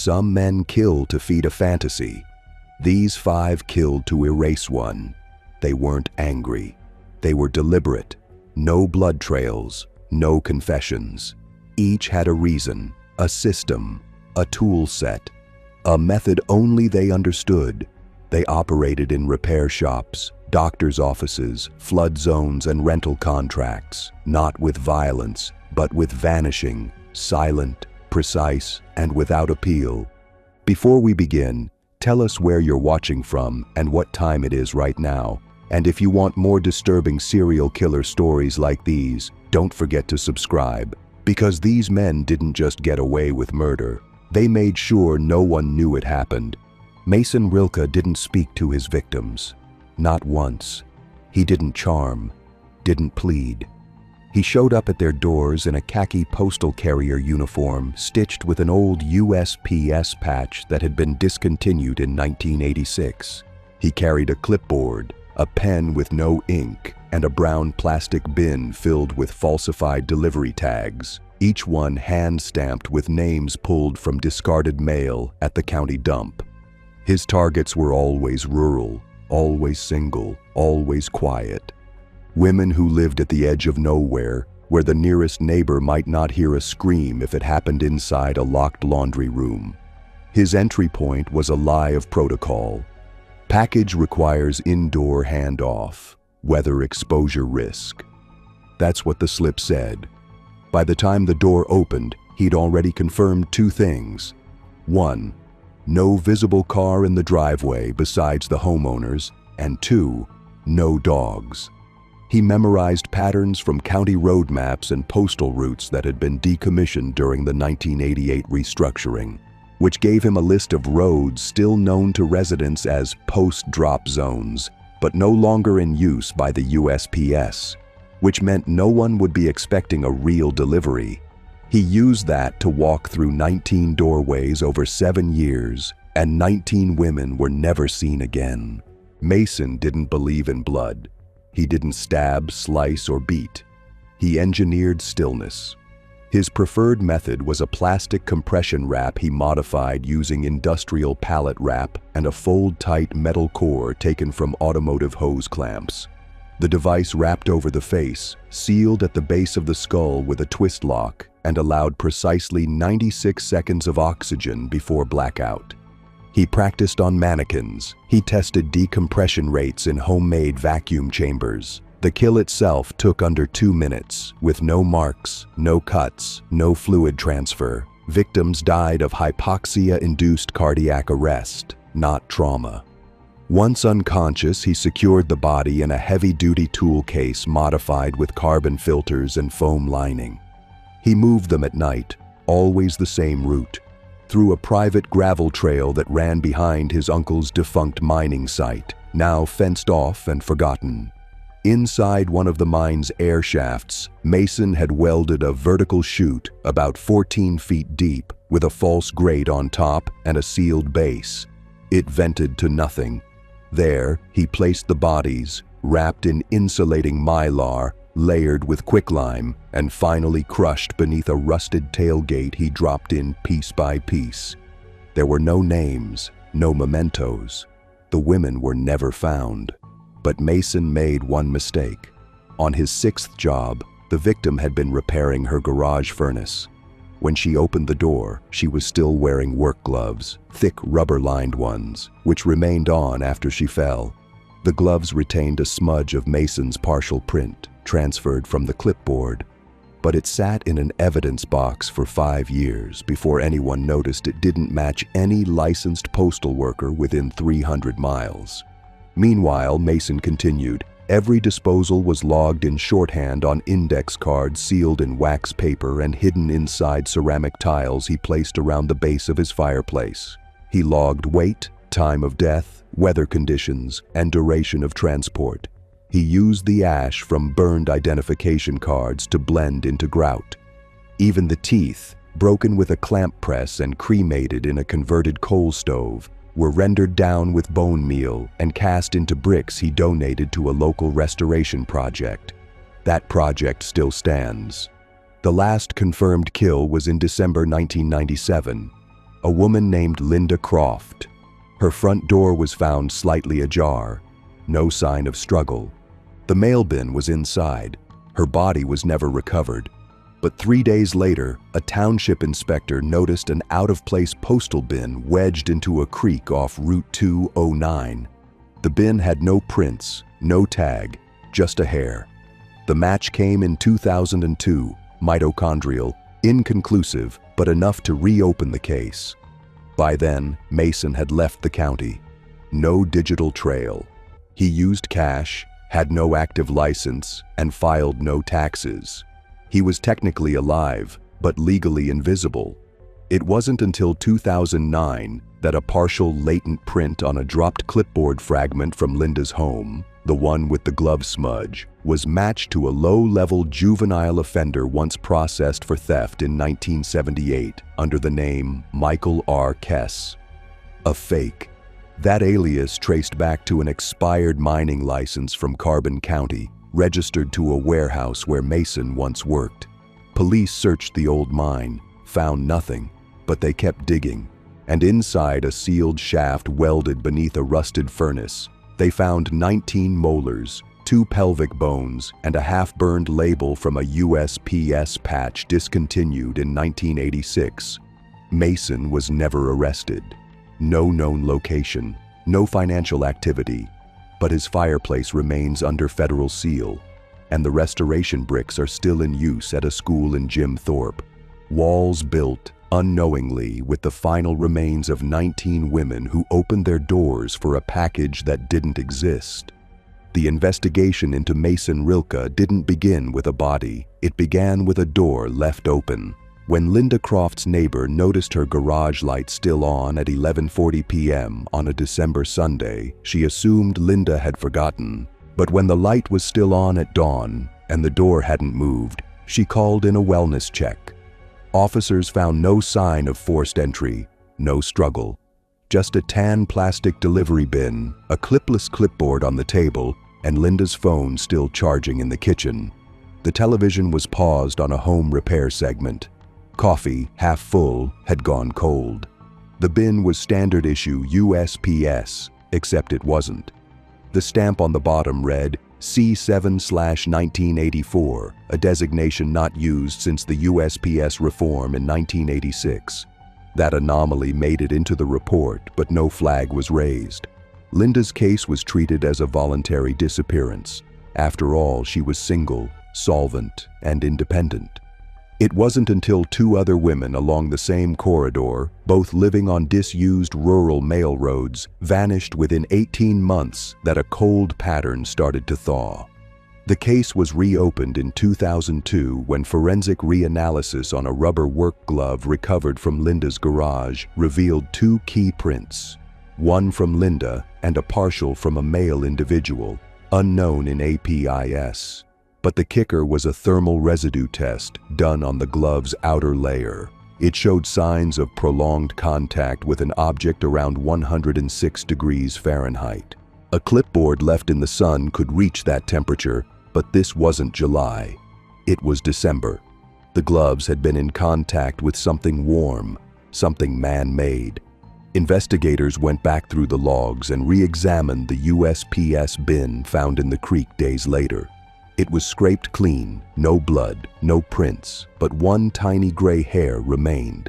Some men kill to feed a fantasy. These 5 killed to erase one. They weren't angry. They were deliberate. No blood trails, no confessions. Each had a reason, a system, a tool set, a method only they understood. They operated in repair shops, doctors' offices, flood zones, and rental contracts, not with violence, but with vanishing, silent, precise, and without appeal. Before we begin, tell us where you're watching from and what time it is right now. And if you want more disturbing serial killer stories like these, don't forget to subscribe. Because these men didn't just get away with murder. They made sure no one knew it happened. Mason Rilka didn't speak to his victims. Not once. He didn't charm, didn't plead. He showed up at their doors in a khaki postal carrier uniform stitched with an old USPS patch that had been discontinued in 1986. He carried a clipboard, a pen with no ink, and a brown plastic bin filled with falsified delivery tags, each one hand-stamped with names pulled from discarded mail at the county dump. His targets were always rural, always single, always quiet. Women who lived at the edge of nowhere, where the nearest neighbor might not hear a scream if it happened inside a locked laundry room. His entry point was a lie of protocol. Package requires indoor handoff. Weather exposure risk. That's what the slip said. By the time the door opened, he'd already confirmed 2 things. 1, no visible car in the driveway besides the homeowners, and 2, no dogs. He memorized patterns from county road maps and postal routes that had been decommissioned during the 1988 restructuring, which gave him a list of roads still known to residents as post-drop zones, but no longer in use by the USPS, which meant no one would be expecting a real delivery. He used that to walk through 19 doorways over 7 years, and 19 women were never seen again. Mason didn't believe in blood. He didn't stab, slice, or beat. He engineered stillness. His preferred method was a plastic compression wrap he modified using industrial pallet wrap and a fold-tight metal core taken from automotive hose clamps. The device wrapped over the face, sealed at the base of the skull with a twist lock, and allowed precisely 96 seconds of oxygen before blackout. He practiced on mannequins. He tested decompression rates in homemade vacuum chambers. The kill itself took under 2 minutes, with no marks, no cuts, no fluid transfer. Victims died of hypoxia-induced cardiac arrest, not trauma. Once unconscious, he secured the body in a heavy-duty tool case modified with carbon filters and foam lining. He moved them at night, always the same route, through a private gravel trail that ran behind his uncle's defunct mining site, now fenced off and forgotten. Inside one of the mine's air shafts, Mason had welded a vertical chute about 14 feet deep with a false grate on top and a sealed base. It vented to nothing. There, he placed the bodies, wrapped in insulating mylar, layered with quicklime, and finally crushed beneath a rusted tailgate he dropped in piece by piece. There were no names, no mementos. The women were never found. But Mason made one mistake. On his 6th job, the victim had been repairing her garage furnace. When she opened the door, she was still wearing work gloves, thick rubber-lined ones, which remained on after she fell. The gloves retained a smudge of Mason's partial print, transferred from the clipboard, but it sat in an evidence box for 5 years before anyone noticed it didn't match any licensed postal worker within 300 miles. Meanwhile, Mason continued. Every disposal was logged in shorthand on index cards sealed in wax paper and hidden inside ceramic tiles he placed around the base of his fireplace. He logged weight, time of death, weather conditions, and duration of transport. He used the ash from burned identification cards to blend into grout. Even the teeth, broken with a clamp press and cremated in a converted coal stove, were rendered down with bone meal and cast into bricks he donated to a local restoration project. That project still stands. The last confirmed kill was in December 1997. a woman named Linda Croft. Her front door was found slightly ajar. No sign of struggle. The mail bin was inside. Her body was never recovered. But 3 days later, a township inspector noticed an out-of-place postal bin wedged into a creek off Route 209. The bin had no prints, no tag, just a hair. The match came in 2002, mitochondrial, inconclusive, but enough to reopen the case. By then, Mason had left the county. No digital trail. He used cash, had no active license, and filed no taxes. He was technically alive, but legally invisible. It wasn't until 2009 that a partial latent print on a dropped clipboard fragment from Linda's home, the one with the glove smudge, was matched to a low-level juvenile offender once processed for theft in 1978 under the name Michael R. Kess. A fake. That alias traced back to an expired mining license from Carbon County, registered to a warehouse where Mason once worked. Police searched the old mine, found nothing, but they kept digging, and inside a sealed shaft welded beneath a rusted furnace, they found 19 molars, 2 pelvic bones, and a half-burned label from a USPS patch discontinued in 1986. Mason was never arrested. No known location, no financial activity, but his fireplace remains under federal seal, and the restoration bricks are still in use at a school in Jim Thorpe. Walls built unknowingly with the final remains of 19 women who opened their doors for a package that didn't exist. The investigation into Mason Rilka didn't begin with a body, it began with a door left open. When Linda Croft's neighbor noticed her garage light still on at 11:40 p.m. on a December Sunday, she assumed Linda had forgotten. But when the light was still on at dawn and the door hadn't moved, she called in a wellness check. Officers found no sign of forced entry, no struggle. Just a tan plastic delivery bin, a clipless clipboard on the table, and Linda's phone still charging in the kitchen. The television was paused on a home repair segment. Coffee, half full, had gone cold. The bin was standard issue USPS, except it wasn't. The stamp on the bottom read C7/1984, a designation not used since the USPS reform in 1986. That anomaly made it into the report, but no flag was raised. Linda's case was treated as a voluntary disappearance. After all, she was single, solvent, and independent. It wasn't until 2 other women along the same corridor, both living on disused rural mail roads, vanished within 18 months that a cold pattern started to thaw. The case was reopened in 2002 when forensic reanalysis on a rubber work glove recovered from Linda's garage revealed 2 key prints, one from Linda and a partial from a male individual, unknown in APIS. But the kicker was a thermal residue test done on the glove's outer layer. It showed signs of prolonged contact with an object around 106 degrees Fahrenheit. A clipboard left in the sun could reach that temperature, but this wasn't July. It was December. The gloves had been in contact with something warm, something man-made. Investigators went back through the logs and re-examined the USPS bin found in the creek days later. It was scraped clean, no blood, no prints, but one tiny gray hair remained.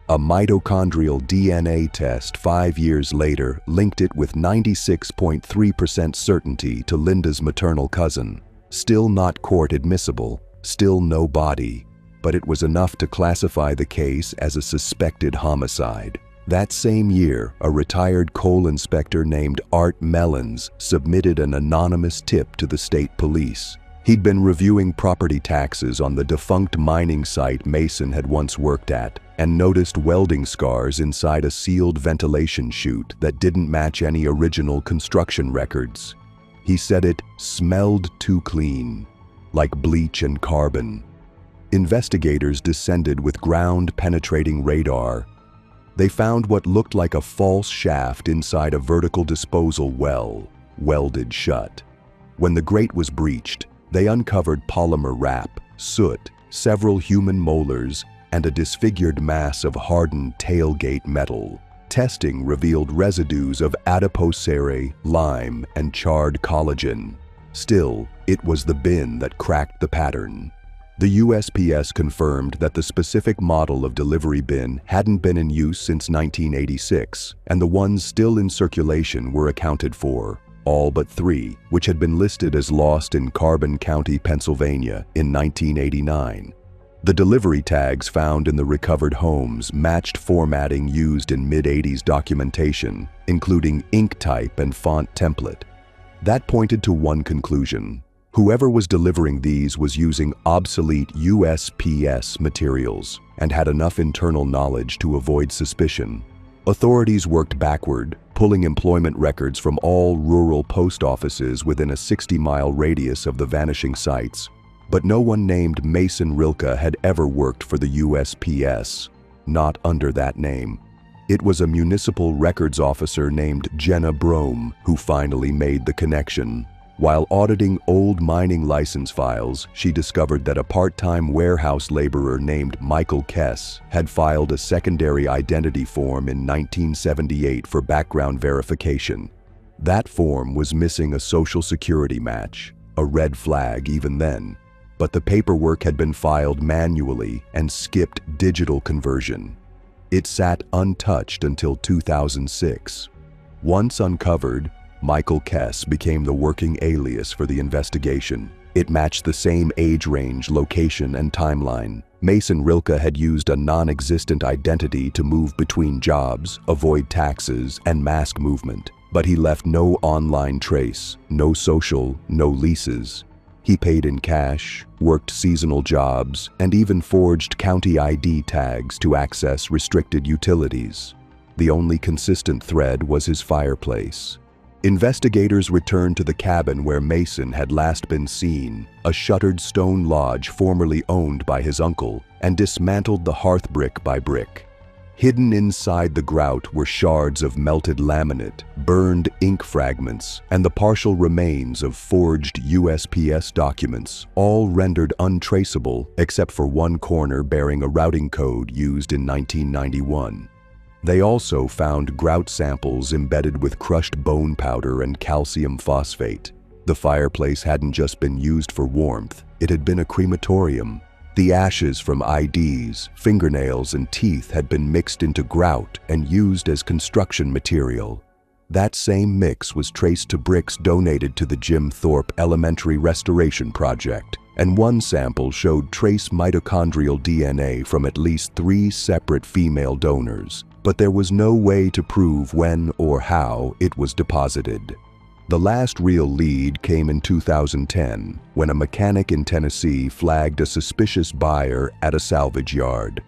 A mitochondrial DNA test 5 years later linked it with 96.3% certainty to Linda's maternal cousin. Still not court admissible, still no body, but it was enough to classify the case as a suspected homicide. That same year, a retired coal inspector named Art Mellons submitted an anonymous tip to the state police. He'd been reviewing property taxes on the defunct mining site Mason had once worked at and noticed welding scars inside a sealed ventilation chute that didn't match any original construction records. He said it smelled too clean, like bleach and carbon. Investigators descended with ground-penetrating radar. They found what looked like a false shaft inside a vertical disposal well, welded shut. When the grate was breached, they uncovered polymer wrap, soot, several human molars, and a disfigured mass of hardened tailgate metal. Testing revealed residues of adipocere, lime, and charred collagen. Still, it was the bin that cracked the pattern. The USPS confirmed that the specific model of delivery bin hadn't been in use since 1986, and the ones still in circulation were accounted for, all but 3, which had been listed as lost in Carbon County, Pennsylvania in 1989. The delivery tags found in the recovered homes matched formatting used in mid-80s documentation, including ink type and font template. That pointed to one conclusion. Whoever was delivering these was using obsolete USPS materials and had enough internal knowledge to avoid suspicion. Authorities worked backward, pulling employment records from all rural post offices within a 60-mile radius of the vanishing sites. But no one named Mason Rilka had ever worked for the USPS, not under that name. It was a municipal records officer named Jenna Brome who finally made the connection. While auditing old mining license files, she discovered that a part-time warehouse laborer named Michael Kess had filed a secondary identity form in 1978 for background verification. That form was missing a social security match, a red flag even then. But the paperwork had been filed manually and skipped digital conversion. It sat untouched until 2006. Once uncovered, Michael Kess became the working alias for the investigation. It matched the same age range, location, and timeline. Mason Rilka had used a non-existent identity to move between jobs, avoid taxes, and mask movement. But he left no online trace, no social, no leases. He paid in cash, worked seasonal jobs, and even forged county ID tags to access restricted utilities. The only consistent thread was his fireplace. Investigators returned to the cabin where Mason had last been seen, a shuttered stone lodge formerly owned by his uncle, and dismantled the hearth brick by brick. Hidden inside the grout were shards of melted laminate, burned ink fragments, and the partial remains of forged USPS documents, all rendered untraceable except for one corner bearing a routing code used in 1991. They also found grout samples embedded with crushed bone powder and calcium phosphate. The fireplace hadn't just been used for warmth, it had been a crematorium. The ashes from IDs, fingernails, and teeth had been mixed into grout and used as construction material. That same mix was traced to bricks donated to the Jim Thorpe Elementary Restoration Project, and one sample showed trace mitochondrial DNA from at least 3 separate female donors. But there was no way to prove when or how it was deposited. The last real lead came in 2010, when a mechanic in Tennessee flagged a suspicious buyer at a salvage yard.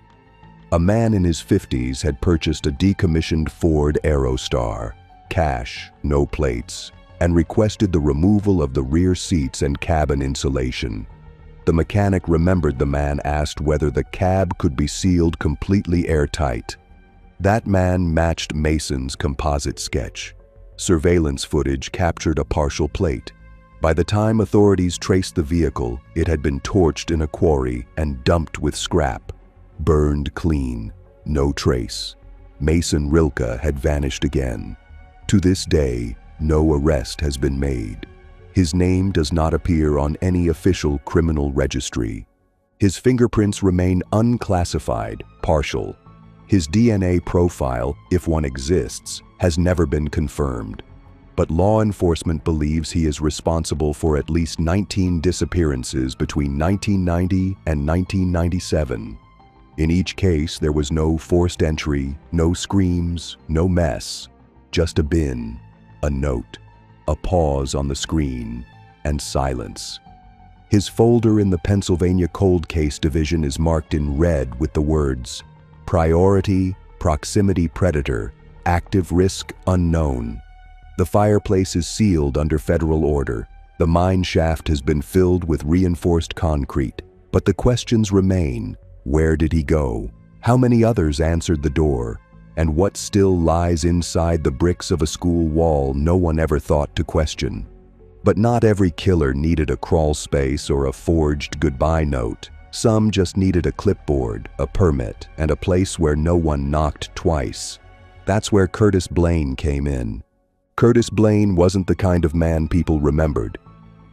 A man in his 50s had purchased a decommissioned Ford Aerostar, cash, no plates, and requested the removal of the rear seats and cabin insulation. The mechanic remembered the man asked whether the cab could be sealed completely airtight. That man matched Mason's composite sketch. Surveillance footage captured a partial plate. By the time authorities traced the vehicle, it had been torched in a quarry and dumped with scrap. Burned clean, no trace. Mason Rilka had vanished again. To this day, no arrest has been made. His name does not appear on any official criminal registry. His fingerprints remain unclassified, partial. His DNA profile, if one exists, has never been confirmed. But law enforcement believes he is responsible for at least 19 disappearances between 1990 and 1997. In each case, there was no forced entry, no screams, no mess, just a bin, a note, a pause on the screen, and silence. His folder in the Pennsylvania Cold Case Division is marked in red with the words, Priority, Proximity Predator, Active Risk Unknown. The fireplace is sealed under federal order. The mine shaft has been filled with reinforced concrete. But the questions remain. Where did he go? How many others answered the door? And what still lies inside the bricks of a school wall no one ever thought to question? But not every killer needed a crawl space or a forged goodbye note. Some just needed a clipboard, a permit, and a place where no one knocked twice. That's where Curtis Blaine came in. Curtis Blaine wasn't the kind of man people remembered.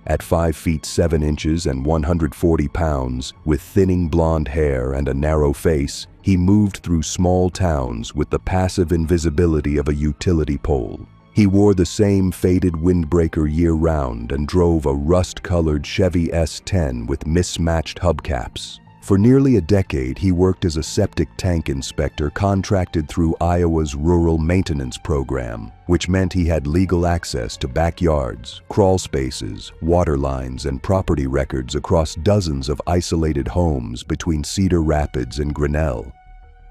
At 5 feet 7 inches and 140 pounds, with thinning blonde hair and a narrow face, he moved through small towns with the passive invisibility of a utility pole. He wore the same faded windbreaker year-round and drove a rust-colored Chevy S10 with mismatched hubcaps. For nearly a decade, he worked as a septic tank inspector contracted through Iowa's Rural Maintenance Program, which meant he had legal access to backyards, crawl spaces, water lines, and property records across dozens of isolated homes between Cedar Rapids and Grinnell.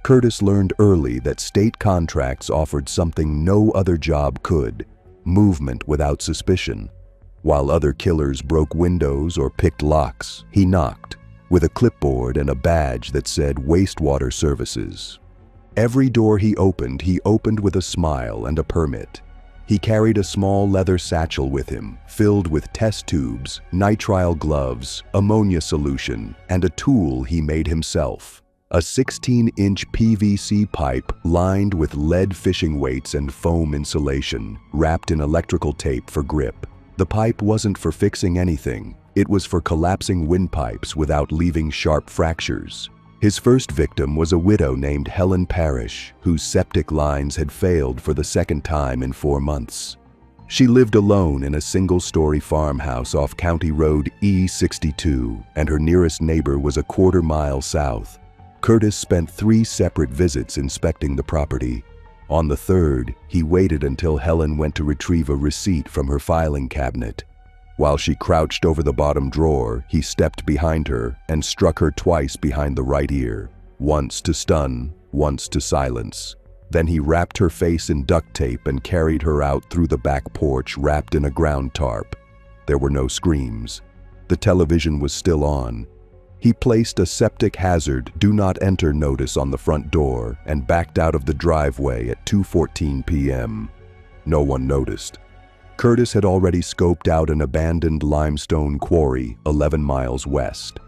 Curtis learned early that state contracts offered something no other job could: movement without suspicion. While other killers broke windows or picked locks, he knocked, with a clipboard and a badge that said Wastewater Services. Every door he opened with a smile and a permit. He carried a small leather satchel with him, filled with test tubes, nitrile gloves, ammonia solution, and a tool he made himself. A 16-inch PVC pipe lined with lead fishing weights and foam insulation, wrapped in electrical tape for grip. The pipe wasn't for fixing anything. It was for collapsing windpipes without leaving sharp fractures. His first victim was a widow named Helen Parrish, whose septic lines had failed for the second time in 4 months. She lived alone in a single-story farmhouse off County Road E62, and her nearest neighbor was a quarter-mile south. Curtis spent 3 separate visits inspecting the property. On the third, he waited until Helen went to retrieve a receipt from her filing cabinet. While she crouched over the bottom drawer, he stepped behind her and struck her twice behind the right ear, once to stun, once to silence. Then he wrapped her face in duct tape and carried her out through the back porch wrapped in a ground tarp. There were no screams. The television was still on. He placed a septic hazard "Do Not Enter" notice on the front door and backed out of the driveway at 2:14 p.m. No one noticed. Curtis had already scoped out an abandoned limestone quarry 11 miles west.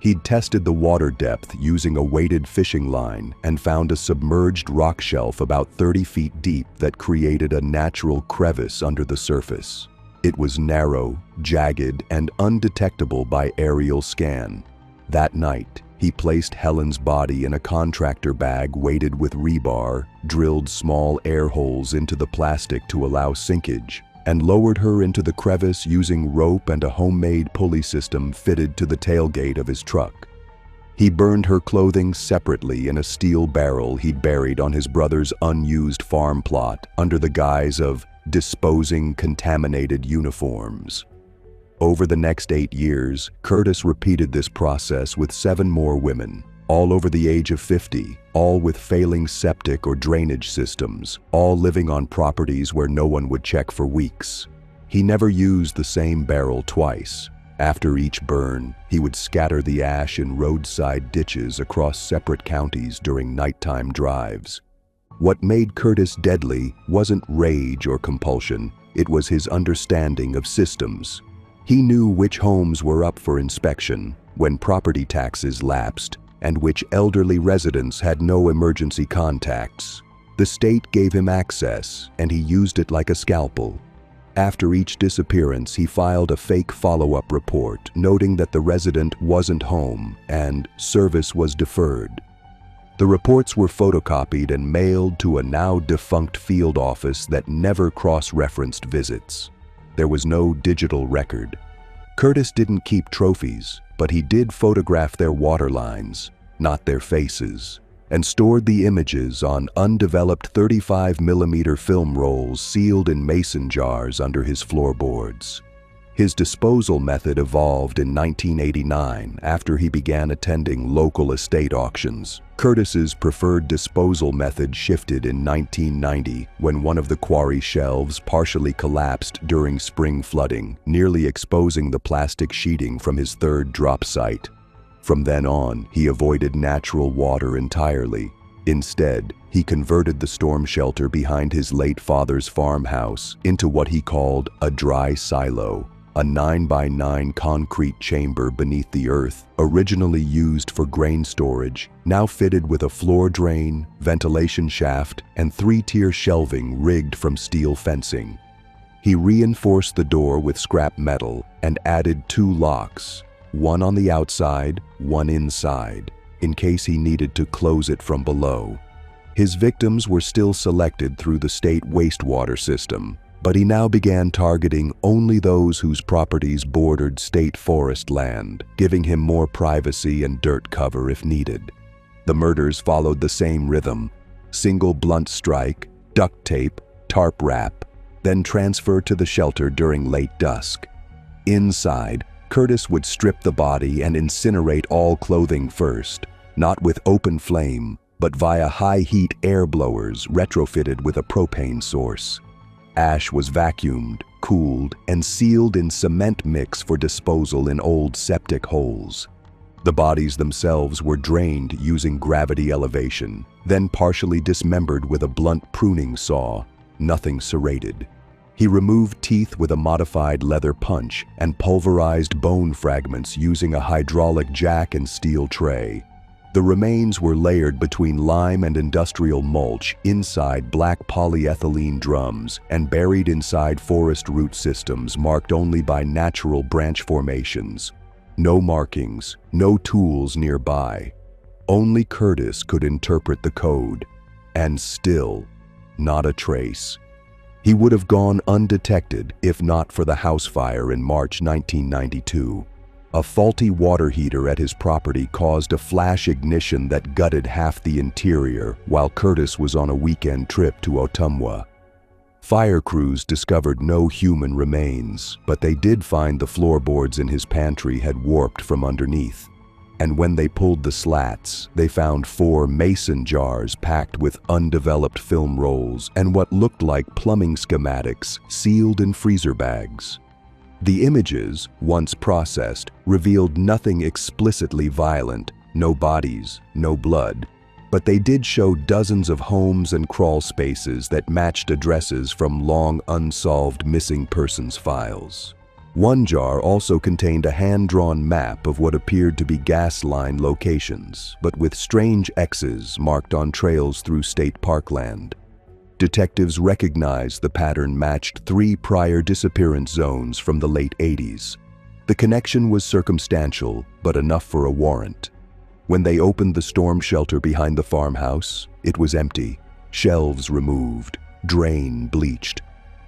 He'd tested the water depth using a weighted fishing line and found a submerged rock shelf about 30 feet deep that created a natural crevice under the surface. It was narrow, jagged, and undetectable by aerial scan. That night, he placed Helen's body in a contractor bag weighted with rebar, drilled small air holes into the plastic to allow sinkage, and lowered her into the crevice using rope and a homemade pulley system fitted to the tailgate of his truck. He burned her clothing separately in a steel barrel he'd buried on his brother's unused farm plot under the guise of disposing contaminated uniforms. Over the next 8 years, Curtis repeated this process with 7 more women, all over the age of 50, all with failing septic or drainage systems, all living on properties where no one would check for weeks. He never used the same barrel twice. After each burn, he would scatter the ash in roadside ditches across separate counties during nighttime drives. What made Curtis deadly wasn't rage or compulsion, it was his understanding of systems. He knew which homes were up for inspection, when property taxes lapsed, and which elderly residents had no emergency contacts. The state gave him access, and he used it like a scalpel. After each disappearance, he filed a fake follow-up report, noting that the resident wasn't home and service was deferred. The reports were photocopied and mailed to a now-defunct field office that never cross-referenced visits. There was no digital record. Curtis didn't keep trophies, but he did photograph their water lines, not their faces, and stored the images on undeveloped 35mm film rolls sealed in mason jars under his floorboards. His disposal method evolved in 1989 after he began attending local estate auctions. Curtis's preferred disposal method shifted in 1990 when one of the quarry shelves partially collapsed during spring flooding, nearly exposing the plastic sheeting from his third drop site. From then on, he avoided natural water entirely. Instead, he converted the storm shelter behind his late father's farmhouse into what he called a dry silo. a 9 by 9 concrete chamber beneath the earth, originally used for grain storage, now fitted with a floor drain, ventilation shaft, and 3-tier shelving rigged from steel fencing. He reinforced the door with scrap metal and added 2 locks, one on the outside, one inside, in case he needed to close it from below. His victims were still selected through the state wastewater system, but he now began targeting only those whose properties bordered state forest land, giving him more privacy and dirt cover if needed. The murders followed the same rhythm: single blunt strike, duct tape, tarp wrap, then transfer to the shelter during late dusk. Inside, Curtis would strip the body and incinerate all clothing first, not with open flame, but via high-heat air blowers retrofitted with a propane source. Ash was vacuumed, cooled, and sealed in cement mix for disposal in old septic holes. The bodies themselves were drained using gravity elevation, then partially dismembered with a blunt pruning saw, nothing serrated. He removed teeth with a modified leather punch and pulverized bone fragments using a hydraulic jack and steel tray. The remains were layered between lime and industrial mulch inside black polyethylene drums and buried inside forest root systems marked only by natural branch formations. No markings, no tools nearby. Only Curtis could interpret the code. And still, not a trace. He would have gone undetected if not for the house fire in March 1992. A faulty water heater at his property caused a flash ignition that gutted half the interior while Curtis was on a weekend trip to Ottumwa. Fire crews discovered no human remains, but they did find the floorboards in his pantry had warped from underneath. And when they pulled the slats, they found 4 mason jars packed with undeveloped film rolls and what looked like plumbing schematics sealed in freezer bags. The images, once processed, revealed nothing explicitly violent, no bodies, no blood, but they did show dozens of homes and crawl spaces that matched addresses from long unsolved missing persons files. One jar also contained a hand-drawn map of what appeared to be gas line locations, but with strange X's marked on trails through state parkland. Detectives recognized the pattern matched 3 prior disappearance zones from the late 80s. The connection was circumstantial, but enough for a warrant. When they opened the storm shelter behind the farmhouse, it was empty, shelves removed, drain bleached.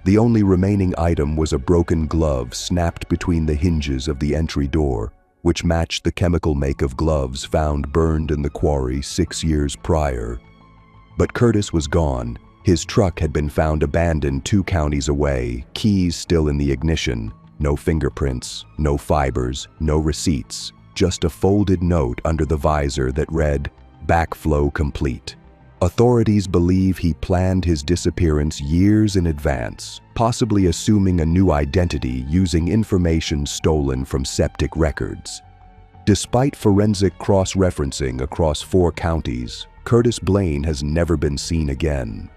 The only remaining item was a broken glove snapped between the hinges of the entry door, which matched the chemical make of gloves found burned in the quarry 6 years prior. But Curtis was gone. His truck had been found abandoned 2 counties away, keys still in the ignition. No fingerprints, no fibers, no receipts, just a folded note under the visor that read, "Backflow complete." Authorities believe he planned his disappearance years in advance, possibly assuming a new identity using information stolen from septic records. Despite forensic cross-referencing across 4 counties, Curtis Blaine has never been seen again.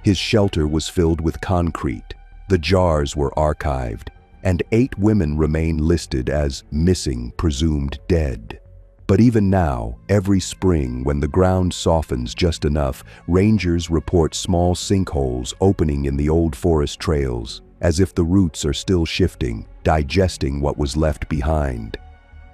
His shelter was filled with concrete, the jars were archived, and 8 women remain listed as missing, presumed dead. But even now, every spring when the ground softens just enough, rangers report small sinkholes opening in the old forest trails, as if the roots are still shifting, digesting what was left behind.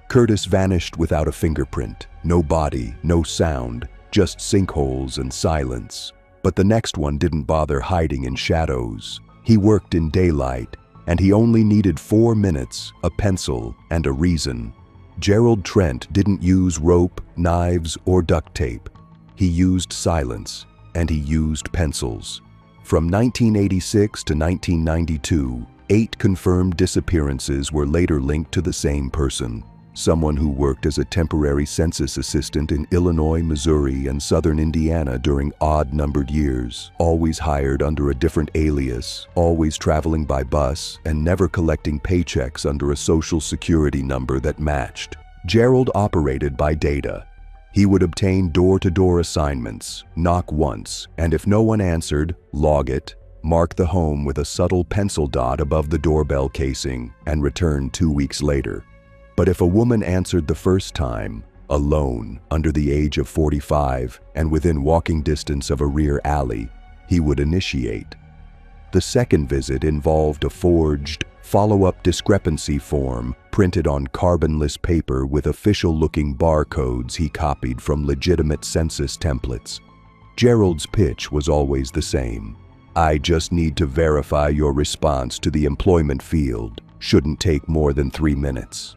Curtis vanished without a fingerprint, no body, no sound, just sinkholes and silence. But the next one didn't bother hiding in shadows. He worked in daylight, and he only needed 4 minutes, a pencil, and a reason. Gerald Trent didn't use rope, knives, or duct tape. He used silence, and he used pencils. From 1986 to 1992, 8 confirmed disappearances were later linked to the same person. Someone who worked as a temporary census assistant in Illinois, Missouri, and southern Indiana during odd-numbered years, always hired under a different alias, always traveling by bus, and never collecting paychecks under a social security number that matched. Gerald operated by data. He would obtain door-to-door assignments, knock once, and if no one answered, log it, mark the home with a subtle pencil dot above the doorbell casing, and return 2 weeks later. But if a woman answered the first time, alone, under the age of 45, and within walking distance of a rear alley, he would initiate. The second visit involved a forged, follow-up discrepancy form printed on carbonless paper with official-looking barcodes he copied from legitimate census templates. Gerald's pitch was always the same. "I just need to verify your response to the employment field. Shouldn't take more than 3 minutes."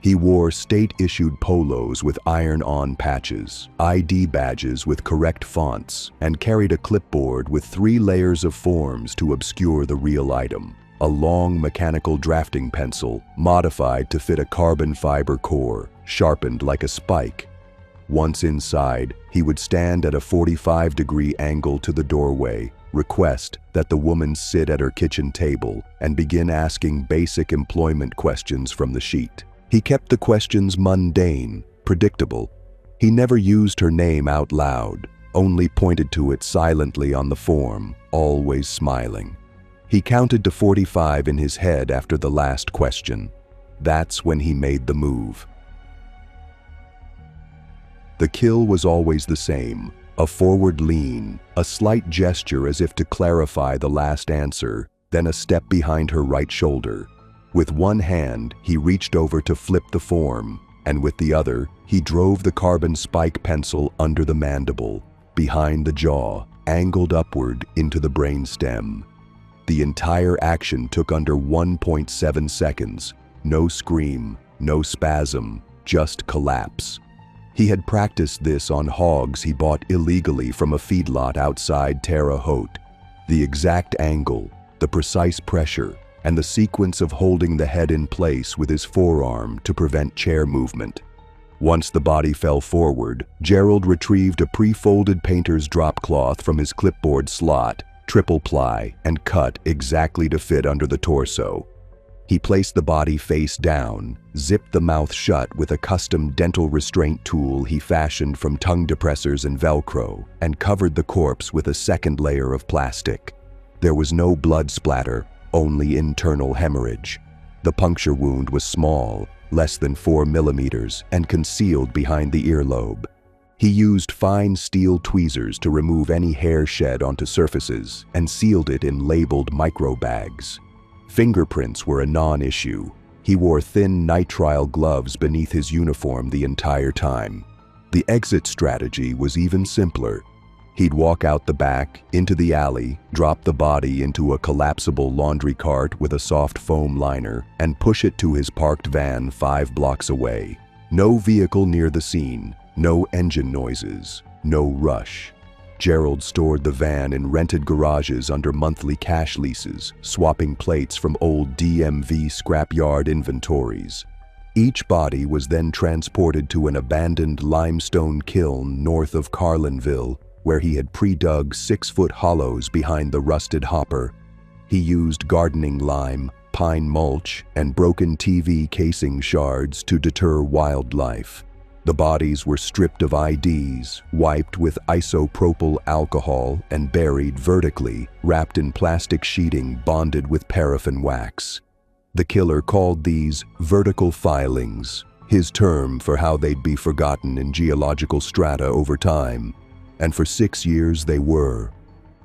He wore state-issued polos with iron-on patches, ID badges with correct fonts, and carried a clipboard with 3 layers of forms to obscure the real item. A long mechanical drafting pencil, modified to fit a carbon fiber core, sharpened like a spike. Once inside, he would stand at a 45-degree angle to the doorway, request that the woman sit at her kitchen table, and begin asking basic employment questions from the sheet. He kept the questions mundane, predictable. He never used her name out loud, only pointed to it silently on the form, always smiling. He counted to 45 in his head after the last question. That's when he made the move. The kill was always the same, a forward lean, a slight gesture as if to clarify the last answer, then a step behind her right shoulder. With one hand, he reached over to flip the form, and with the other, he drove the carbon spike pencil under the mandible, behind the jaw, angled upward into the brainstem. The entire action took under 1.7 seconds. No scream, no spasm, just collapse. He had practiced this on hogs he bought illegally from a feedlot outside Terre Haute. The exact angle, the precise pressure, and the sequence of holding the head in place with his forearm to prevent chair movement. Once the body fell forward, Gerald retrieved a pre-folded painter's drop cloth from his clipboard slot, triple ply, and cut exactly to fit under the torso. He placed the body face down, zipped the mouth shut with a custom dental restraint tool he fashioned from tongue depressors and Velcro, and covered the corpse with a second layer of plastic. There was no blood splatter, only internal hemorrhage. The puncture wound was small, less than 4 millimeters, and concealed behind the earlobe. He used fine steel tweezers to remove any hair shed onto surfaces and sealed it in labeled microbags. Fingerprints were a non-issue. He wore thin nitrile gloves beneath his uniform the entire time. The exit strategy was even simpler. He'd walk out the back, into the alley, drop the body into a collapsible laundry cart with a soft foam liner, and push it to his parked van 5 blocks away. No vehicle near the scene, no engine noises, no rush. Gerald stored the van in rented garages under monthly cash leases, swapping plates from old DMV scrapyard inventories. Each body was then transported to an abandoned limestone kiln north of Carlinville, where he had pre-dug 6-foot hollows behind the rusted hopper. He used gardening lime, pine mulch, and broken TV casing shards to deter wildlife. The bodies were stripped of IDs, wiped with isopropyl alcohol, and buried vertically, wrapped in plastic sheeting bonded with paraffin wax. The killer called these vertical filings, his term for how they'd be forgotten in geological strata over time. And for 6 years they were.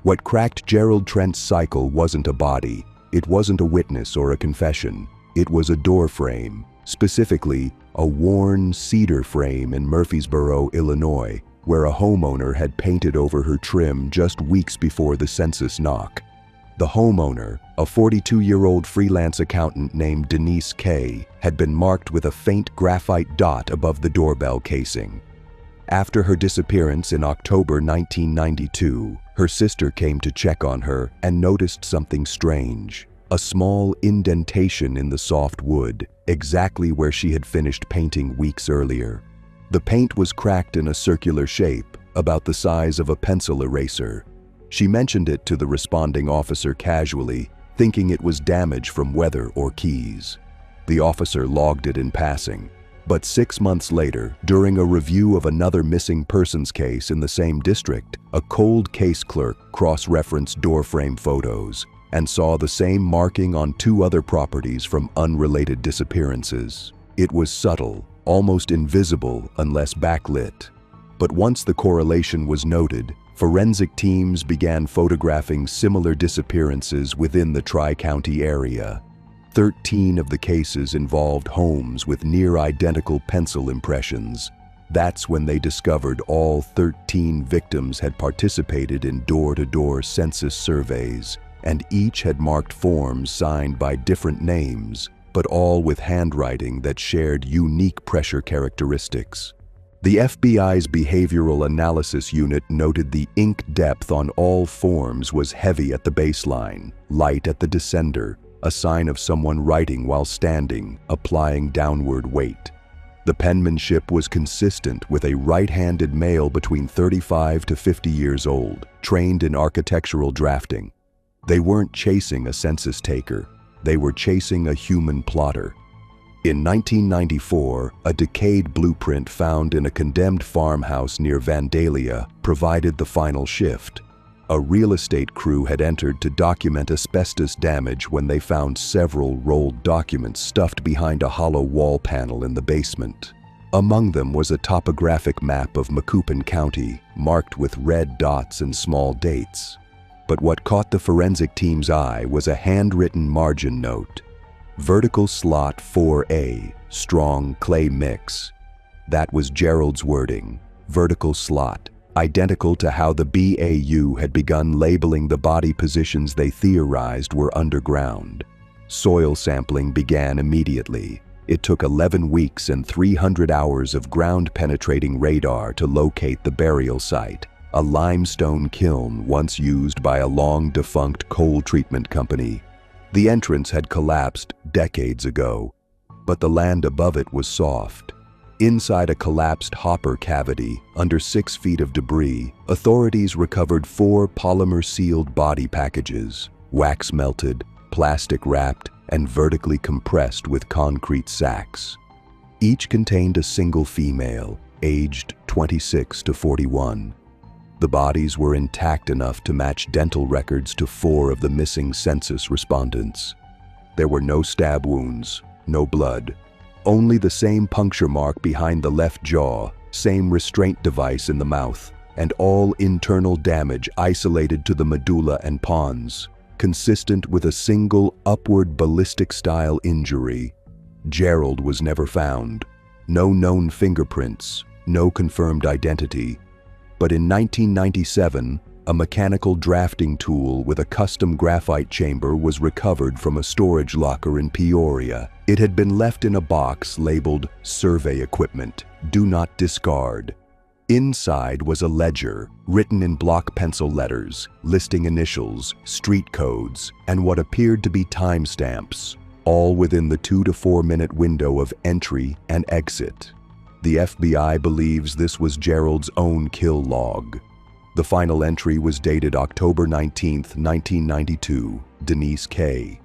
What cracked Gerald Trent's cycle wasn't a body, it wasn't a witness or a confession, it was a door frame, specifically a worn cedar frame in Murfreesboro, Illinois, where a homeowner had painted over her trim just weeks before the census knock. The homeowner, a 42-year-old freelance accountant named Denise Kay, had been marked with a faint graphite dot above the doorbell casing. After her disappearance in October 1992, her sister came to check on her and noticed something strange. A small indentation in the soft wood, exactly where she had finished painting weeks earlier. The paint was cracked in a circular shape, about the size of a pencil eraser. She mentioned it to the responding officer casually, thinking it was damage from weather or keys. The officer logged it in passing. But 6 months later, during a review of another missing persons case in the same district, a cold case clerk cross-referenced doorframe photos and saw the same marking on 2 other properties from unrelated disappearances. It was subtle, almost invisible unless backlit. But once the correlation was noted, forensic teams began photographing similar disappearances within the Tri-County area. 13 of the cases involved homes with near-identical pencil impressions. That's when they discovered all 13 victims had participated in door-to-door census surveys, and each had marked forms signed by different names, but all with handwriting that shared unique pressure characteristics. The FBI's Behavioral Analysis Unit noted the ink depth on all forms was heavy at the baseline, light at the descender, a sign of someone writing while standing, applying downward weight. The penmanship was consistent with a right-handed male between 35 to 50 years old, trained in architectural drafting. They weren't chasing a census taker, they were chasing a human plotter. In 1994, a decayed blueprint found in a condemned farmhouse near Vandalia provided the final shift. A real estate crew had entered to document asbestos damage when they found several rolled documents stuffed behind a hollow wall panel in the basement. Among them was a topographic map of Macoupin County, marked with red dots and small dates. But what caught the forensic team's eye was a handwritten margin note. Vertical slot 4A, strong clay mix. That was Gerald's wording, vertical slot, identical to how the BAU had begun labeling the body positions they theorized were underground. Soil sampling began immediately. It took 11 weeks and 300 hours of ground-penetrating radar to locate the burial site, a limestone kiln once used by a long-defunct coal treatment company. The entrance had collapsed decades ago, but the land above it was soft. Inside a collapsed hopper cavity, under 6 feet of debris, authorities recovered 4 polymer-sealed body packages, wax-melted, plastic-wrapped, and vertically compressed with concrete sacks. Each contained a single female, aged 26 to 41. The bodies were intact enough to match dental records to 4 of the missing census respondents. There were no stab wounds, no blood. Only the same puncture mark behind the left jaw, same restraint device in the mouth, and all internal damage isolated to the medulla and pons, consistent with a single upward ballistic-style injury. Gerald was never found. No known fingerprints, no confirmed identity. But in 1997, a mechanical drafting tool with a custom graphite chamber was recovered from a storage locker in Peoria. It had been left in a box labeled "Survey Equipment, Do Not Discard." Inside was a ledger, written in block pencil letters, listing initials, street codes, and what appeared to be timestamps, all within the 2 to 4 minute window of entry and exit. The FBI believes this was Gerald's own kill log. The final entry was dated October 19, 1992, Denise K.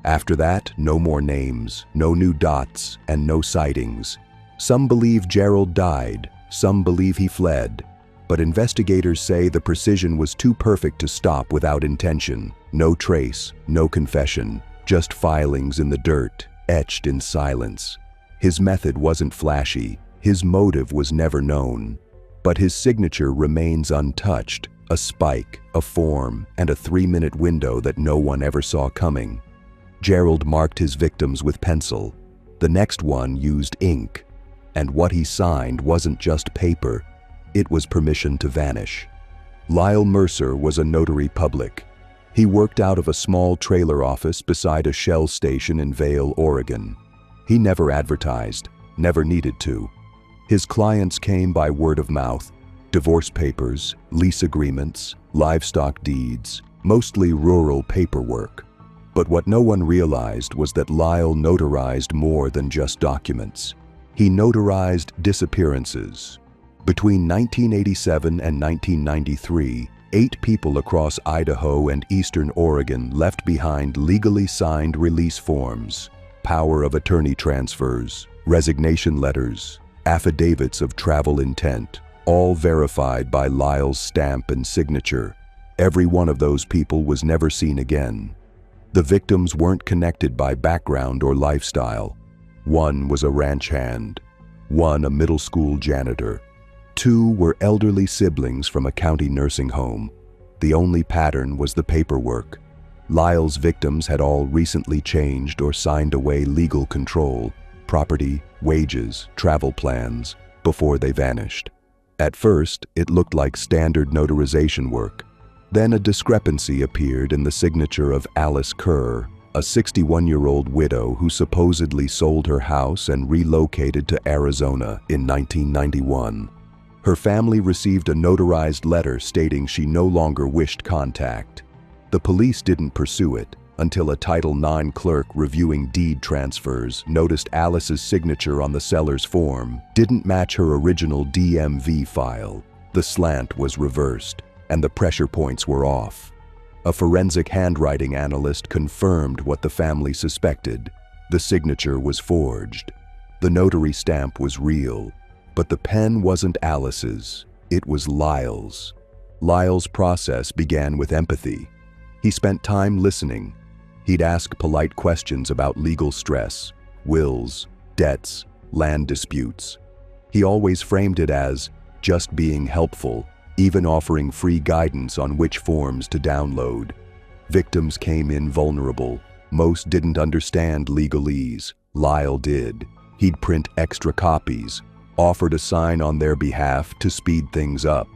After that, no more names, no new dots, and no sightings. Some believe Gerald died, some believe he fled, but investigators say the precision was too perfect to stop without intention. No trace, no confession, just filings in the dirt, etched in silence. His method wasn't flashy, his motive was never known, but his signature remains untouched, a spike, a form, and a 3-minute window that no one ever saw coming. Gerald marked his victims with pencil. The next one used ink. And what he signed wasn't just paper, it was permission to vanish. Lyall Mercer was a notary public. He worked out of a small trailer office beside a Shell station in Vail, Oregon. He never advertised, never needed to. His clients came by word of mouth, divorce papers, lease agreements, livestock deeds, mostly rural paperwork. But what no one realized was that Lyall notarized more than just documents. He notarized disappearances. Between 1987 and 1993, 8 people across Idaho and eastern Oregon left behind legally signed release forms, power of attorney transfers, resignation letters, affidavits of travel intent, all verified by Lyall's stamp and signature. Every one of those people was never seen again. The victims weren't connected by background or lifestyle. One was a ranch hand, one a middle school janitor. Two were elderly siblings from a county nursing home. The only pattern was the paperwork. Lyall's victims had all recently changed or signed away legal control, property, wages, travel plans, before they vanished. At first, it looked like standard notarization work. Then a discrepancy appeared in the signature of Alice Kerr, a 61-year-old widow who supposedly sold her house and relocated to Arizona in 1991. Her family received a notarized letter stating she no longer wished contact. The police didn't pursue it until a Title IX clerk reviewing deed transfers noticed Alice's signature on the seller's form didn't match her original DMV file. The slant was reversed, and the pressure points were off. A forensic handwriting analyst confirmed what the family suspected. The signature was forged. The notary stamp was real, but the pen wasn't Alice's, it was Lyall's. Lyall's process began with empathy. He spent time listening. He'd ask polite questions about legal stress, wills, debts, land disputes. He always framed it as just being helpful, even offering free guidance on which forms to download. Victims came in vulnerable. Most didn't understand legalese. Lyall did. He'd print extra copies, offer to sign on their behalf to speed things up.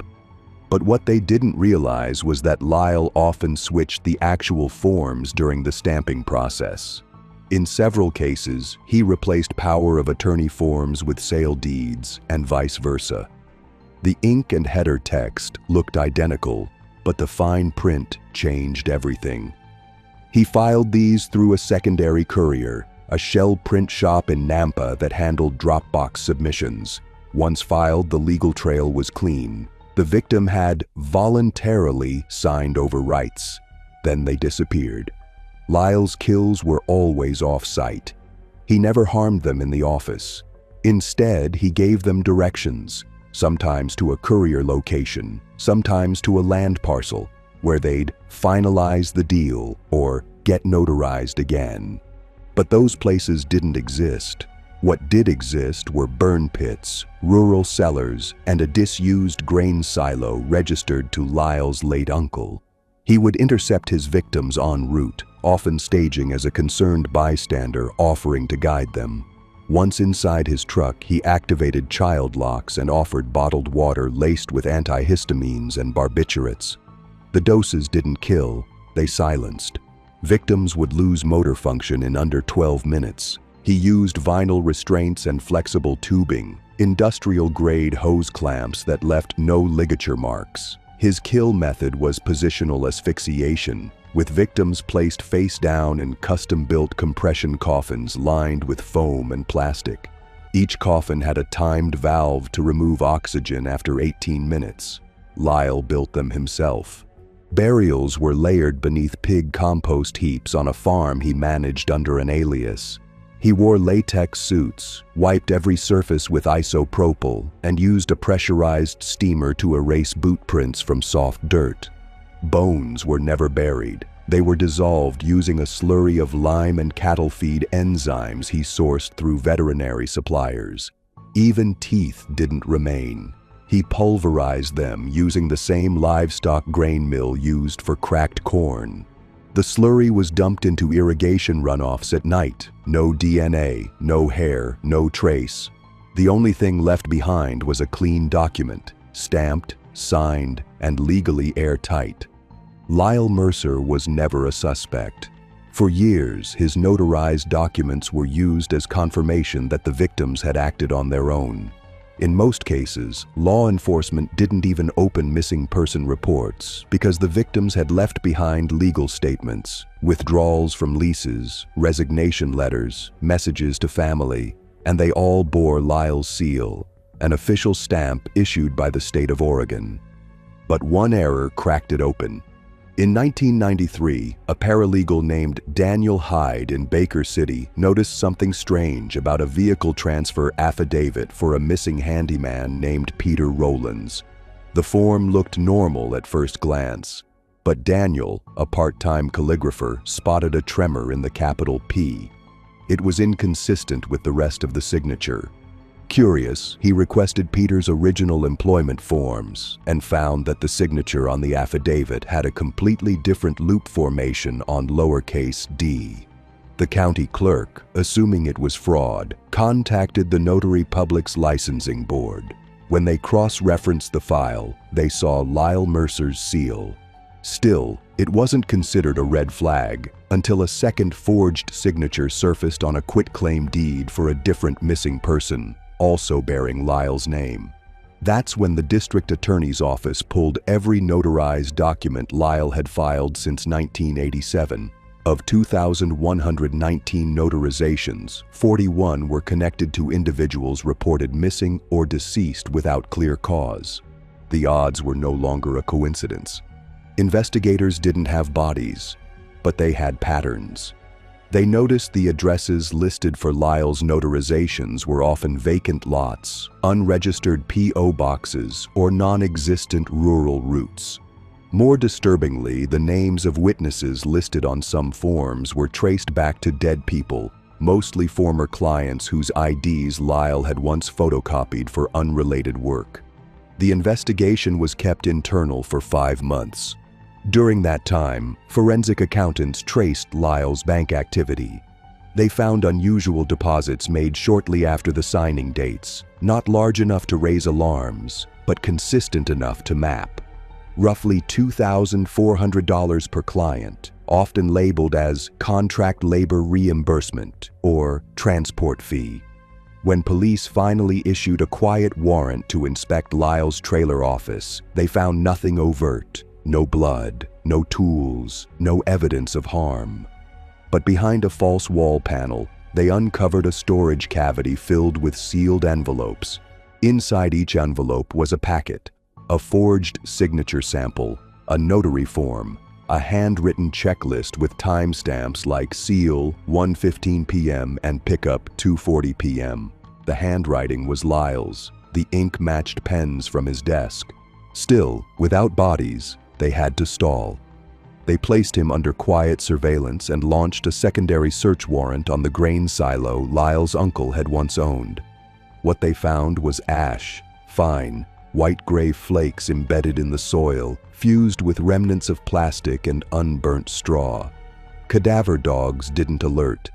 But what they didn't realize was that Lyall often switched the actual forms during the stamping process. In several cases, he replaced power of attorney forms with sale deeds and vice versa. The ink and header text looked identical, but the fine print changed everything. He filed these through a secondary courier, a shell print shop in Nampa that handled Dropbox submissions. Once filed, the legal trail was clean. The victim had voluntarily signed over rights. Then they disappeared. Lyall's kills were always off-site. He never harmed them in the office. Instead, he gave them directions, sometimes to a courier location, sometimes to a land parcel, where they'd finalize the deal or get notarized again. But those places didn't exist. What did exist were burn pits, rural cellars, and a disused grain silo registered to Lyall's late uncle. He would intercept his victims en route, often staging as a concerned bystander offering to guide them. Once inside his truck, he activated child locks and offered bottled water laced with antihistamines and barbiturates. The doses didn't kill, they silenced. Victims would lose motor function in under 12 minutes. He used vinyl restraints and flexible tubing, industrial-grade hose clamps that left no ligature marks. His kill method was positional asphyxiation, with victims placed face down in custom-built compression coffins lined with foam and plastic. Each coffin had a timed valve to remove oxygen after 18 minutes. Lyall built them himself. Burials were layered beneath pig compost heaps on a farm he managed under an alias. He wore latex suits, wiped every surface with isopropyl, and used a pressurized steamer to erase boot prints from soft dirt. Bones were never buried. They were dissolved using a slurry of lime and cattle feed enzymes he sourced through veterinary suppliers. Even teeth didn't remain. He pulverized them using the same livestock grain mill used for cracked corn. The slurry was dumped into irrigation runoffs at night. No DNA, no hair, no trace. The only thing left behind was a clean document, stamped, signed, and legally airtight. Lyall Mercer was never a suspect. For years, his notarized documents were used as confirmation that the victims had acted on their own. In most cases, law enforcement didn't even open missing person reports because the victims had left behind legal statements, withdrawals from leases, resignation letters, messages to family, and they all bore Lyall's seal, an official stamp issued by the state of Oregon. But one error cracked it open. In 1993, a paralegal named Daniel Hyde in Baker City noticed something strange about a vehicle transfer affidavit for a missing handyman named Peter Rowlands. The form looked normal at first glance, but Daniel, a part-time calligrapher, spotted a tremor in the capital P. It was inconsistent with the rest of the signature. Curious, he requested Peter's original employment forms and found that the signature on the affidavit had a completely different loop formation on lowercase d. The county clerk, assuming it was fraud, contacted the Notary Public's licensing board. When they cross-referenced the file, they saw Lyall Mercer's seal. Still, it wasn't considered a red flag until a second forged signature surfaced on a quitclaim deed for a different missing person, also bearing Lyall's name. That's when the district attorney's office pulled every notarized document Lyall had filed since 1987. Of 2,119 notarizations, 41 were connected to individuals reported missing or deceased without clear cause. The odds were no longer a coincidence. Investigators didn't have bodies, but they had patterns. They noticed the addresses listed for Lyall's notarizations were often vacant lots, unregistered P.O. boxes, or non-existent rural routes. More disturbingly, the names of witnesses listed on some forms were traced back to dead people, mostly former clients whose IDs Lyall had once photocopied for unrelated work. The investigation was kept internal for 5 months. During that time, forensic accountants traced Lyall's bank activity. They found unusual deposits made shortly after the signing dates, not large enough to raise alarms, but consistent enough to map. Roughly $2,400 per client, often labeled as contract labor reimbursement or transport fee. When police finally issued a quiet warrant to inspect Lyall's trailer office, they found nothing overt. No blood, no tools, no evidence of harm. But behind a false wall panel, they uncovered a storage cavity filled with sealed envelopes. Inside each envelope was a packet, a forged signature sample, a notary form, a handwritten checklist with timestamps like seal 1:15 p.m. and pickup 2:40 p.m. The handwriting was Lyall's. The ink matched pens from his desk. Still, without bodies, they had to stall. They placed him under quiet surveillance and launched a secondary search warrant on the grain silo Lyall's uncle had once owned. What they found was ash, fine, white-gray flakes embedded in the soil, fused with remnants of plastic and unburnt straw. Cadaver dogs didn't alert,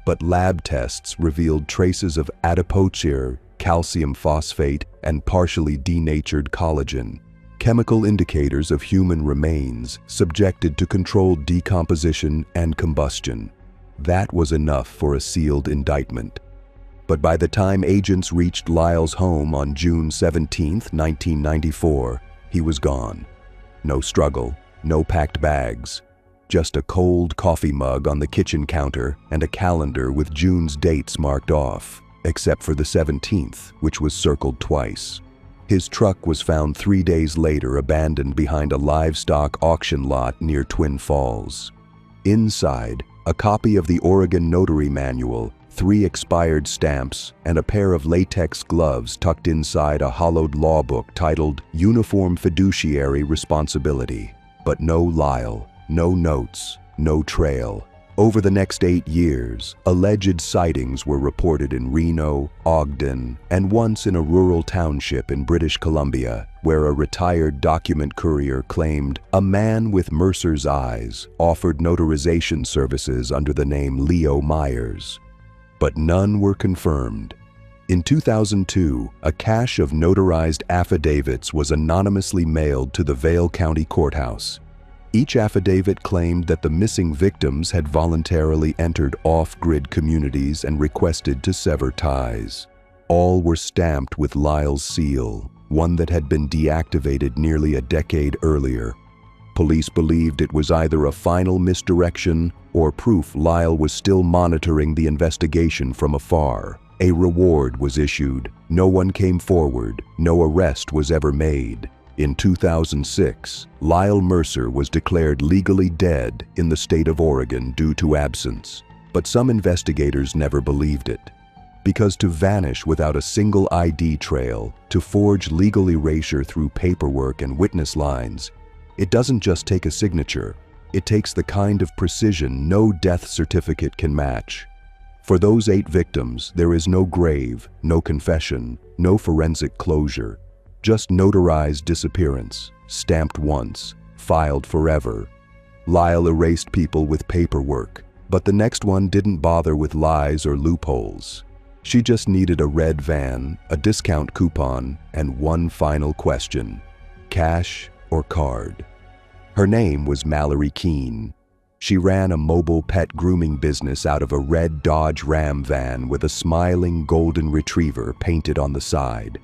but lab tests revealed traces of adipocere, calcium phosphate, and partially denatured collagen. Chemical indicators of human remains subjected to controlled decomposition and combustion. That was enough for a sealed indictment. But by the time agents reached Lyall's home on June 17, 1994, he was gone. No struggle, no packed bags, just a cold coffee mug on the kitchen counter and a calendar with June's dates marked off, except for the 17th, which was circled twice. His truck was found 3 days later abandoned behind a livestock auction lot near Twin Falls. Inside, a copy of the Oregon Notary Manual, 3 expired stamps, and a pair of latex gloves tucked inside a hollowed law book titled Uniform Fiduciary Responsibility. But no Lyall, no notes, no trail. Over the next 8 years, alleged sightings were reported in Reno, Ogden, and once in a rural township in British Columbia, where a retired document courier claimed a man with Mercer's eyes offered notarization services under the name Leo Myers. But none were confirmed. In 2002, a cache of notarized affidavits was anonymously mailed to the Vail County Courthouse. Each affidavit claimed that the missing victims had voluntarily entered off-grid communities and requested to sever ties. All were stamped with Lyall's seal, one that had been deactivated nearly a decade earlier. Police believed it was either a final misdirection or proof Lyall was still monitoring the investigation from afar. A reward was issued. No one came forward. No arrest was ever made. In 2006, Lyall Mercer was declared legally dead in the state of Oregon due to absence, but some investigators never believed it. Because to vanish without a single ID trail, to forge legal erasure through paperwork and witness lines, it doesn't just take a signature, it takes the kind of precision no death certificate can match. For those 8 victims, there is no grave, no confession, no forensic closure, just notarized disappearance, stamped once, filed forever. Lyall erased people with paperwork, but the next one didn't bother with lies or loopholes. She just needed a red van, a discount coupon, and one final question: cash or card? Her name was Mallerie Keane. She ran a mobile pet grooming business out of a red Dodge Ram van with a smiling golden retriever painted on the side.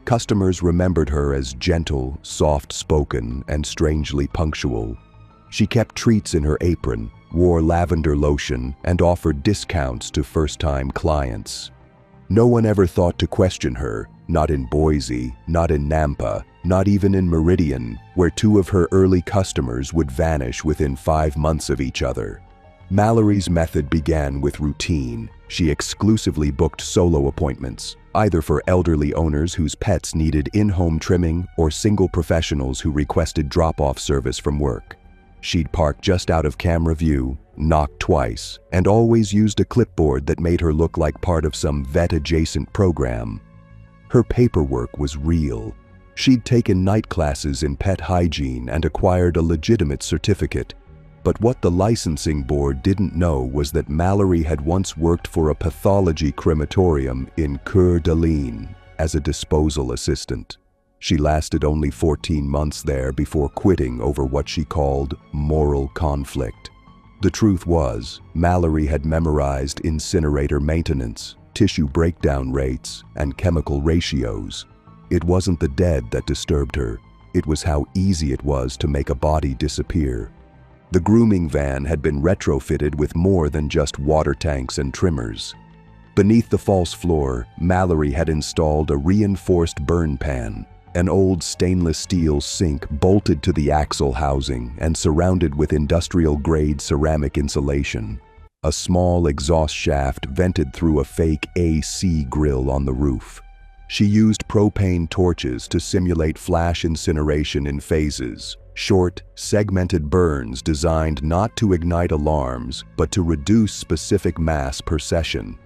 Customers remembered her as gentle, soft-spoken, and strangely punctual. She kept treats in her apron, wore lavender lotion, and offered discounts to first-time clients. No one ever thought to question her, not in Boise, not in Nampa, not even in Meridian, where 2 of her early customers would vanish within 5 months of each other. Mallerie's method began with routine. She exclusively booked solo appointments, either for elderly owners whose pets needed in-home trimming or single professionals who requested drop-off service from work. She'd park just out of camera view, knock twice, and always used a clipboard that made her look like part of some vet-adjacent program. Her paperwork was real. She'd taken night classes in pet hygiene and acquired a legitimate certificate. But what the licensing board didn't know was that Mallerie had once worked for a pathology crematorium in Coeur d'Alene as a disposal assistant. She lasted only 14 months there before quitting over what she called moral conflict. The truth was, Mallerie had memorized incinerator maintenance, tissue breakdown rates, and chemical ratios. It wasn't the dead that disturbed her. It was how easy it was to make a body disappear. The grooming van had been retrofitted with more than just water tanks and trimmers. Beneath the false floor, Mallerie had installed a reinforced burn pan, an old stainless steel sink bolted to the axle housing and surrounded with industrial-grade ceramic insulation. A small exhaust shaft vented through a fake AC grill on the roof. She used propane torches to simulate flash incineration in phases, short, segmented burns designed not to ignite alarms, but to reduce specific mass per session.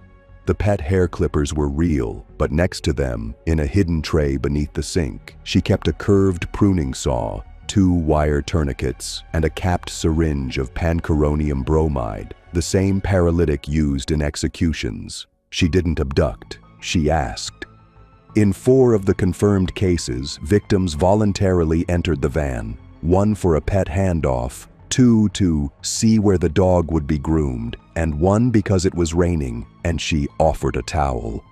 The pet hair clippers were real, but next to them, in a hidden tray beneath the sink, she kept a curved pruning saw, 2 wire tourniquets, and a capped syringe of pancuronium bromide, the same paralytic used in executions. She didn't abduct, she asked. In 4 of the confirmed cases, victims voluntarily entered the van, 1 for a pet handoff, 2 to see where the dog would be groomed, and 1 because it was raining and she offered a towel.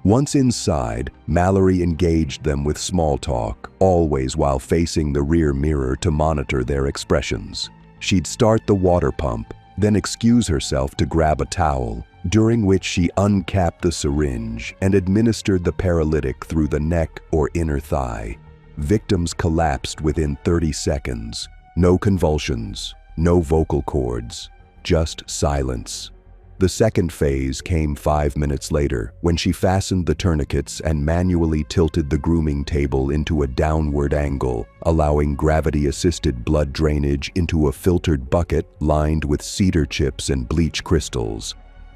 Once inside, Mallerie engaged them with small talk, always while facing the rear mirror to monitor their expressions. She'd start the water pump, then excuse herself to grab a towel, during which she uncapped the syringe and administered the paralytic through the neck or inner thigh. Victims collapsed within 30 seconds. No convulsions, no vocal cords, just silence. The second phase came 5 minutes later, when she fastened the tourniquets and manually tilted the grooming table into a downward angle, allowing gravity-assisted blood drainage into a filtered bucket lined with cedar chips and bleach crystals.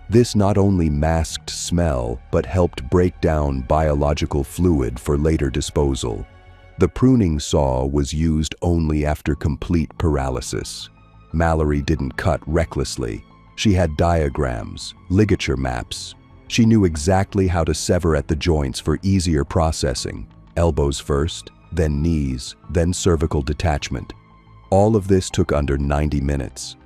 This not only masked smell, but helped break down biological fluid for later disposal. The pruning saw was used only after complete paralysis. Mallerie didn't cut recklessly. She had diagrams, ligature maps. She knew exactly how to sever at the joints for easier processing. Elbows first, then knees, then cervical detachment. All of this took under 90 minutes.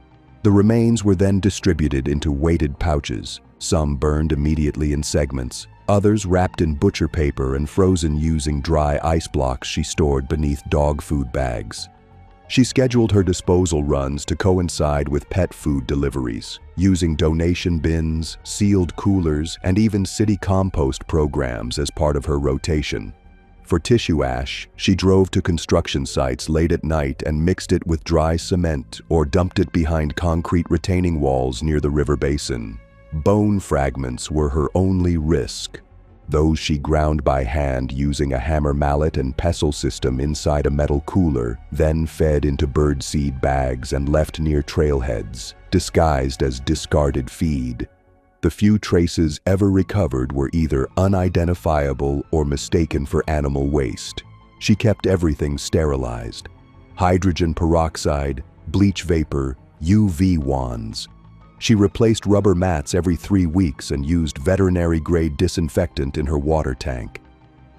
The remains were then distributed into weighted pouches, some burned immediately in segments, others wrapped in butcher paper and frozen using dry ice blocks she stored beneath dog food bags. She scheduled her disposal runs to coincide with pet food deliveries, using donation bins, sealed coolers, and even city compost programs as part of her rotation. For tissue ash, she drove to construction sites late at night and mixed it with dry cement or dumped it behind concrete retaining walls near the river basin. Bone fragments were her only risk. Those she ground by hand using a hammer mallet and pestle system inside a metal cooler, then fed into birdseed bags and left near trailheads, disguised as discarded feed. The few traces ever recovered were either unidentifiable or mistaken for animal waste. She kept everything sterilized. Hydrogen peroxide, bleach vapor, UV wands. She replaced rubber mats every 3 weeks and used veterinary-grade disinfectant in her water tank.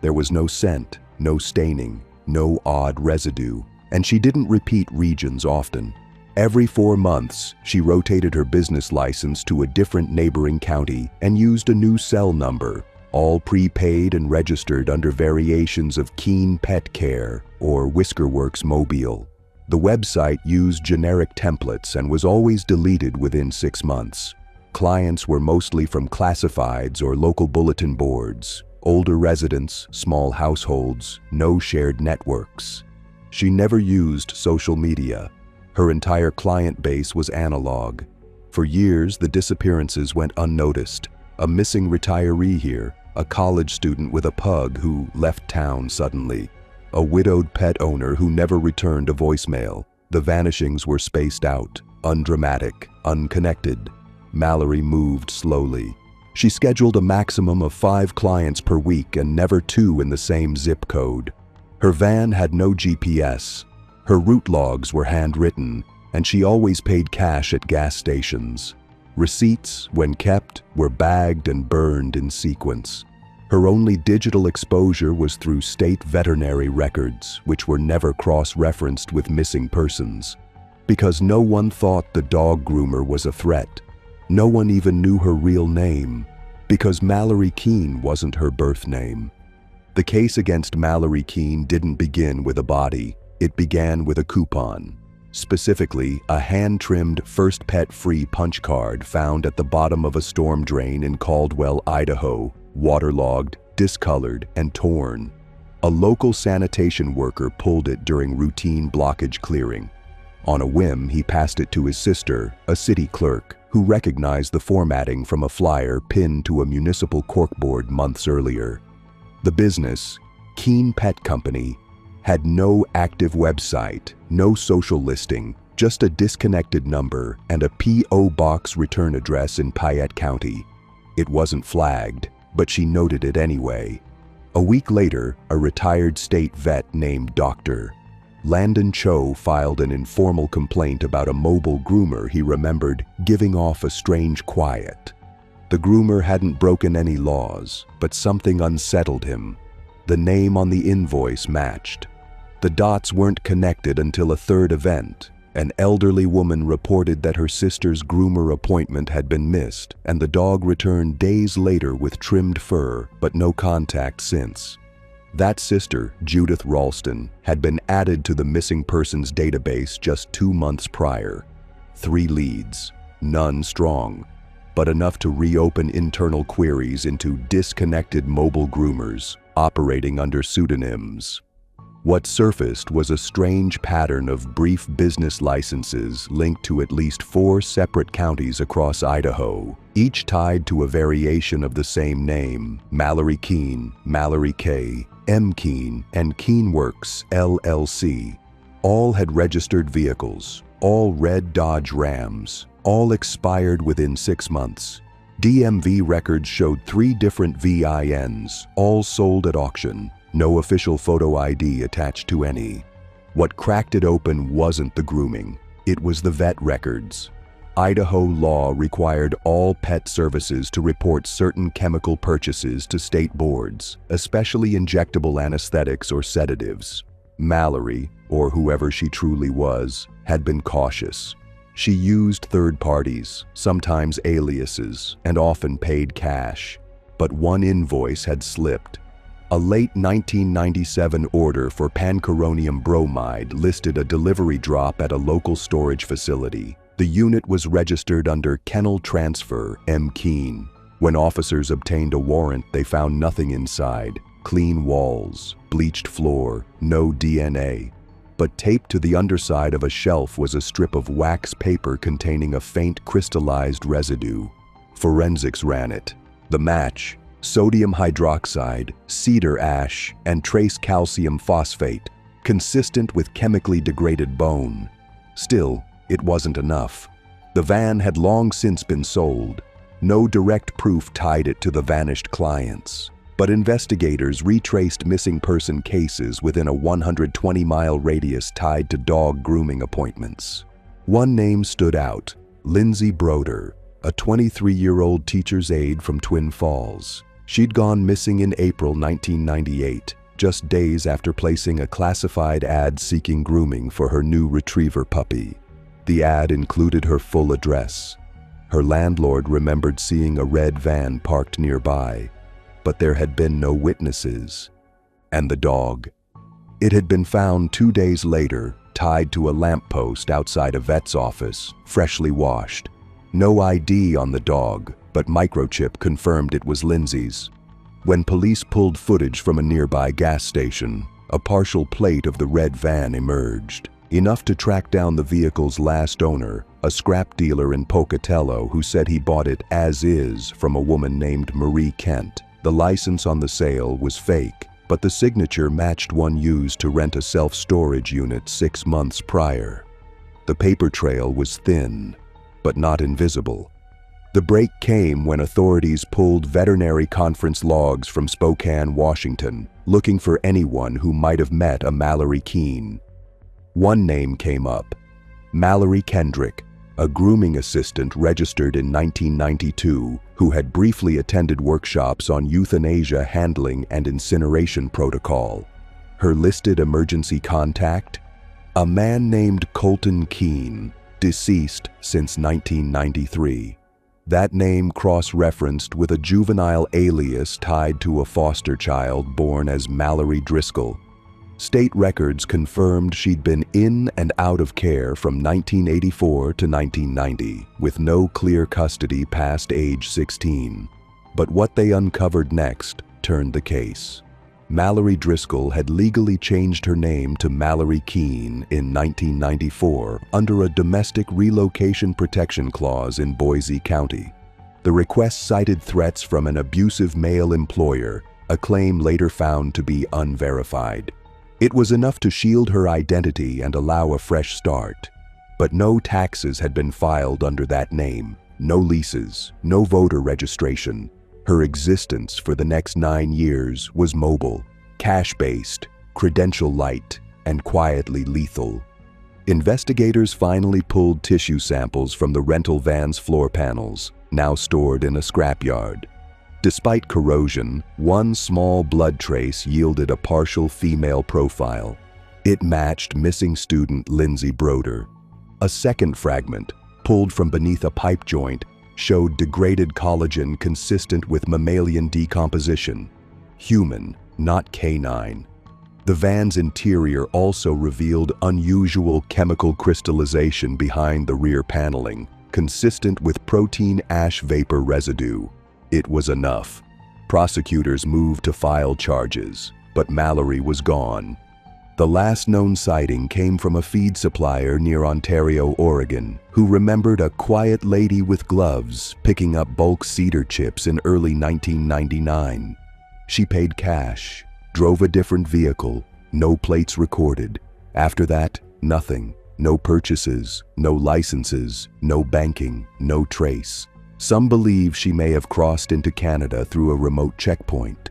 There was no scent, no staining, no odd residue, and she didn't repeat regions often. Every 4 months, she rotated her business license to a different neighboring county and used a new cell number, all prepaid and registered under variations of Keane Pet Care or Whiskerworks Mobile. The website used generic templates and was always deleted within 6 months. Clients were mostly from classifieds or local bulletin boards, older residents, small households, no shared networks. She never used social media. Her entire client base was analog. For years, the disappearances went unnoticed. A missing retiree here, a college student with a pug who left town suddenly, a widowed pet owner who never returned a voicemail. The vanishings were spaced out, undramatic, unconnected. Mallerie moved slowly. She scheduled a maximum of 5 clients per week and never 2 in the same zip code. Her van had no GPS. Her route logs were handwritten, and she always paid cash at gas stations. Receipts, when kept, were bagged and burned in sequence. Her only digital exposure was through state veterinary records, which were never cross-referenced with missing persons. Because no one thought the dog groomer was a threat. No one even knew her real name. Because Mallerie Keane wasn't her birth name. The case against Mallerie Keane didn't begin with a body. It began with a coupon. Specifically, a hand-trimmed first pet-free punch card found at the bottom of a storm drain in Caldwell, Idaho, waterlogged, discolored, and torn. A local sanitation worker pulled it during routine blockage clearing. On a whim, he passed it to his sister, a city clerk, who recognized the formatting from a flyer pinned to a municipal corkboard months earlier. The business, Keane Pet Company, had no active website, no social listing, just a disconnected number and a P.O. box return address in Piatt County. It wasn't flagged, but she noted it anyway. A week later, a retired state vet named Dr. Landon Cho filed an informal complaint about a mobile groomer he remembered giving off a strange quiet. The groomer hadn't broken any laws, but something unsettled him. The name on the invoice matched. The dots weren't connected until a third event. An elderly woman reported that her sister's groomer appointment had been missed, and the dog returned days later with trimmed fur, but no contact since. That sister, Judith Ralston, had been added to the missing persons database just 2 months prior. 3 leads, none strong, but enough to reopen internal queries into disconnected mobile groomers, operating under pseudonyms. What surfaced was a strange pattern of brief business licenses linked to at least 4 separate counties across Idaho, each tied to a variation of the same name: Mallerie Keane, Mallerie K, M. Keane, and KeaneWorks, LLC. All had registered vehicles, all red Dodge Rams, all expired within 6 months. DMV records showed 3 different VINs, all sold at auction. No official photo ID attached to any. What cracked it open wasn't the grooming. It was the vet records. Idaho law required all pet services to report certain chemical purchases to state boards, especially injectable anesthetics or sedatives. Mallerie, or whoever she truly was, had been cautious. She used third parties, sometimes aliases, and often paid cash. But one invoice had slipped. A late 1997 order for pancuronium bromide listed a delivery drop at a local storage facility. The unit was registered under Kennel Transfer, M. Keane. When officers obtained a warrant, they found nothing inside. Clean walls, bleached floor, no DNA. But taped to the underside of a shelf was a strip of wax paper containing a faint crystallized residue. Forensics ran it. The match: sodium hydroxide, cedar ash, and trace calcium phosphate, consistent with chemically degraded bone. Still, it wasn't enough. The van had long since been sold. No direct proof tied it to the vanished clients. But investigators retraced missing person cases within a 120-mile radius tied to dog grooming appointments. One name stood out: Lindsay Broder, a 23-year-old teacher's aide from Twin Falls. She'd gone missing in April 1998, just days after placing a classified ad seeking grooming for her new retriever puppy. The ad included her full address. Her landlord remembered seeing a red van parked nearby, but there had been no witnesses. And the dog? It had been found 2 days later, tied to a lamppost outside a vet's office, freshly washed. No ID on the dog, but microchip confirmed it was Lindsay's. When police pulled footage from a nearby gas station, a partial plate of the red van emerged, enough to track down the vehicle's last owner, a scrap dealer in Pocatello who said he bought it as is from a woman named Mallerie Keane. The license on the sale was fake, but the signature matched one used to rent a self-storage unit 6 months prior. The paper trail was thin, but not invisible. The break came when authorities pulled veterinary conference logs from Spokane, Washington, looking for anyone who might have met a Mallerie Keane. One name came up: Mallory Kendrick, a grooming assistant registered in 1992 who had briefly attended workshops on euthanasia handling and incineration protocol. Her listed emergency contact? A man named Colton Keane, deceased since 1993. That name cross-referenced with a juvenile alias tied to a foster child born as Mallory Driscoll. State records confirmed she'd been in and out of care from 1984 to 1990, with no clear custody past age 16. But what they uncovered next turned the case. Mallory Driscoll had legally changed her name to Mallerie Keane in 1994 under a domestic relocation protection clause in Boise County. The request cited threats from an abusive male employer, a claim later found to be unverified. It was enough to shield her identity and allow a fresh start. But no taxes had been filed under that name, no leases, no voter registration. Her existence for the next 9 years was mobile, cash-based, credential-light, and quietly lethal. Investigators finally pulled tissue samples from the rental van's floor panels, now stored in a scrapyard. Despite corrosion, one small blood trace yielded a partial female profile. It matched missing student Lindsay Broder. A second fragment, pulled from beneath a pipe joint, showed degraded collagen consistent with mammalian decomposition. Human, not canine. The van's interior also revealed unusual chemical crystallization behind the rear paneling, consistent with protein ash vapor residue. It was enough. Prosecutors moved to file charges, but Mallory was gone. The last known sighting came from a feed supplier near Ontario, Oregon, who remembered a quiet lady with gloves picking up bulk cedar chips in early 1999. She paid cash, drove a different vehicle, no plates recorded. After that, nothing. No purchases, no licenses, no banking, no trace. Some believe she may have crossed into Canada through a remote checkpoint.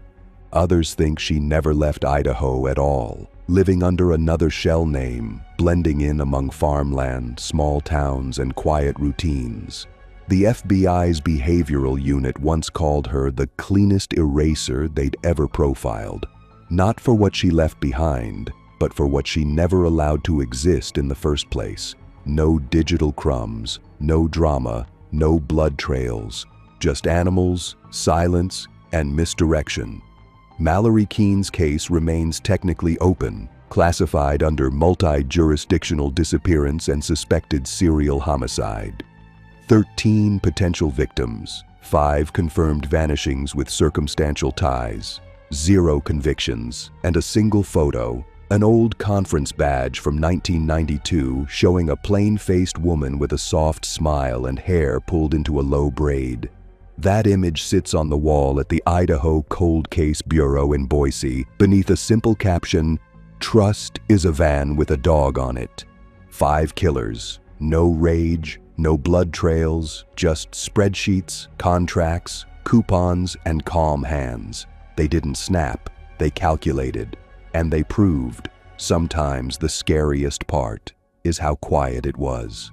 Others think she never left Idaho at all, living under another shell name, blending in among farmland, small towns, and quiet routines. The FBI's behavioral unit once called her the cleanest eraser they'd ever profiled. Not for what she left behind, but for what she never allowed to exist in the first place. No digital crumbs, no drama, no blood trails, just animals, silence, and misdirection. Mallerie Keane's case remains technically open, classified under multi-jurisdictional disappearance and suspected serial homicide. 13 potential victims, 5 confirmed vanishings with circumstantial ties. 0 convictions, and a single photo, an old conference badge from 1992 showing a plain-faced woman with a soft smile and hair pulled into a low braid. That image sits on the wall at the Idaho Cold Case Bureau in Boise beneath a simple caption, "Trust is a van with a dog on it." 5 killers, no rage, no blood trails, just spreadsheets, contracts, coupons, and calm hands. They didn't snap, they calculated, and they proved. Sometimes the scariest part is how quiet it was.